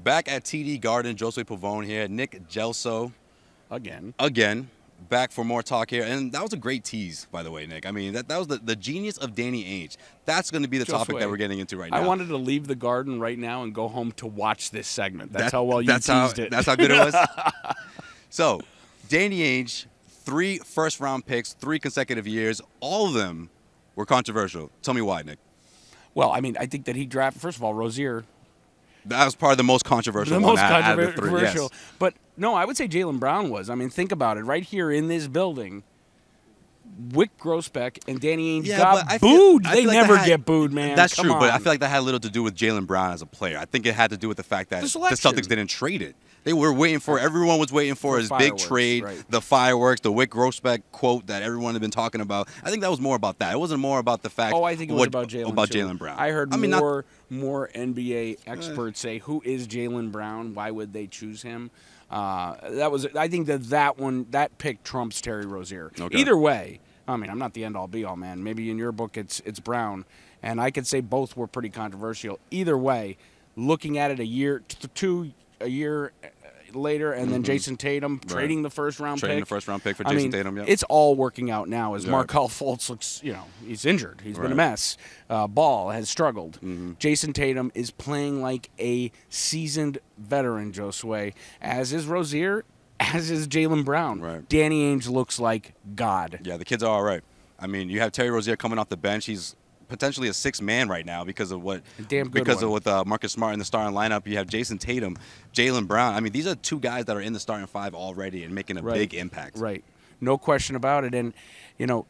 Back at TD Garden, Josue Pavone here. Nick Gelso. Again. Back for more talk here. And that was a great tease, by the way, Nick. I mean, that was the genius of Danny Ainge. That's going to be the topic that we're getting into right now. I wanted to leave the Garden right now and go home to watch this segment. That's how well you teased it. That's how good it was? So, Danny Ainge, 3 first-round picks, 3 consecutive years. All of them were controversial. Tell me why, Nick. Well, I mean, I think that he drafted, first of all, Rozier. That was probably the most controversial The one most out of the 3. controversial. Yes. But, no, I would say Jaylen Brown was. I mean, think about it. Right here in this building, Wyc Grousbeck and Danny Ainge got booed. They never get booed, man. That's Come true, on. but I feel like that had little to do with Jaylen Brown as a player. I think it had to do with the fact that the Celtics didn't trade it. They were waiting for, everyone was waiting for his big trade, the fireworks, the Wyc Grousbeck quote that everyone had been talking about. I think that was more about that. It wasn't more about the fact. Oh, I think it was about Jaylen Brown. I heard more NBA experts say, "Who is Jaylen Brown? Why would they choose him?" I think that pick trumps Terry Rozier. Okay. Either way, I mean, I'm not the end all be all, man. Maybe in your book it's Brown, and I could say both were pretty controversial. Either way, looking at it a year later, and then Jason Tatum trading the first-round pick. Trading the first-round pick for Jason Tatum, yeah. It's all working out now as Markelle Fultz looks, he's injured. He's been a mess. Ball has struggled. Jason Tatum is playing like a seasoned veteran, Josue, as is Rozier, as is Jaylen Brown. Right. Danny Ainge looks like God. Yeah, the kids are all right. I mean, you have Terry Rozier coming off the bench. He's potentially a 6th man right now because of what Marcus Smart in the starting lineup. You have Jason Tatum, Jaylen Brown. I mean, these are 2 guys that are in the starting 5 already and making a big impact. Right. No question about it. And,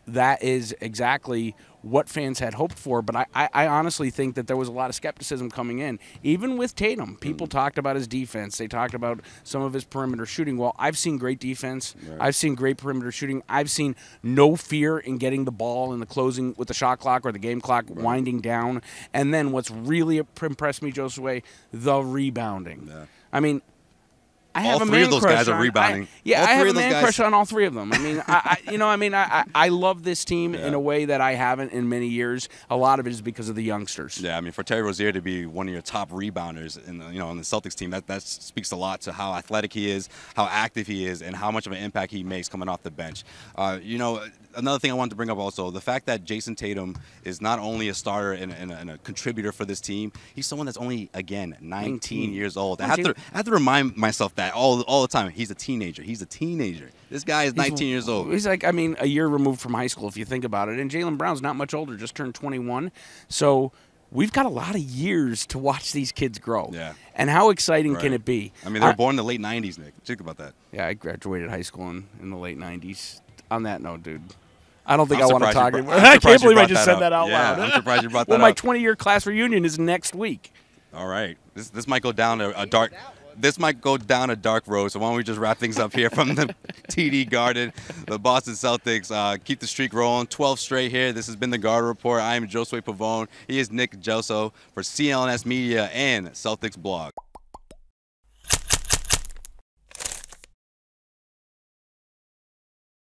that is exactly what fans had hoped for. But I honestly think that there was a lot of skepticism coming in. Even with Tatum, people talked about his defense. They talked about some of his perimeter shooting. Well, I've seen great defense. Right. I've seen great perimeter shooting. I've seen no fear in getting the ball in the closing with the shot clock or the game clock winding down. And then what's really impressed me, Josue, the rebounding. Yeah. I mean, I have all 3 of those guys are rebounding. I have a man crush on all 3 of them. I mean, I love this team in a way that I haven't in many years. A lot of it is because of the youngsters. Yeah, I mean, for Terry Rozier to be one of your top rebounders in the Celtics team, that speaks a lot to how athletic he is, how active he is, and how much of an impact he makes coming off the bench. Another thing I wanted to bring up also, the fact that Jason Tatum is not only a starter and a contributor for this team, he's someone that's only, again, 19 years old. I have to remind myself that all the time. He's a teenager. He's a teenager. This guy is 19 years old. He's like, a year removed from high school if you think about it. And Jaylen Brown's not much older, just turned 21. So we've got a lot of years to watch these kids grow. Yeah. And how exciting can it be? I mean, they were born in the late 90s, Nick. Think about that. Yeah, I graduated high school in the late 90s. On that note, dude, I don't think I want to talk anymore. I can't believe I just said that out loud. I'm surprised you brought that up. Well, my 20-year class reunion is next week. All right. This might go down a dark... This might go down a dark road, so why don't we just wrap things up here from the TD Garden, the Boston Celtics. Keep the streak rolling. 12 straight here. This has been the Garden Report. I am Josue Pavone. He is Nick Gelso for CLNS Media and Celtics Blog.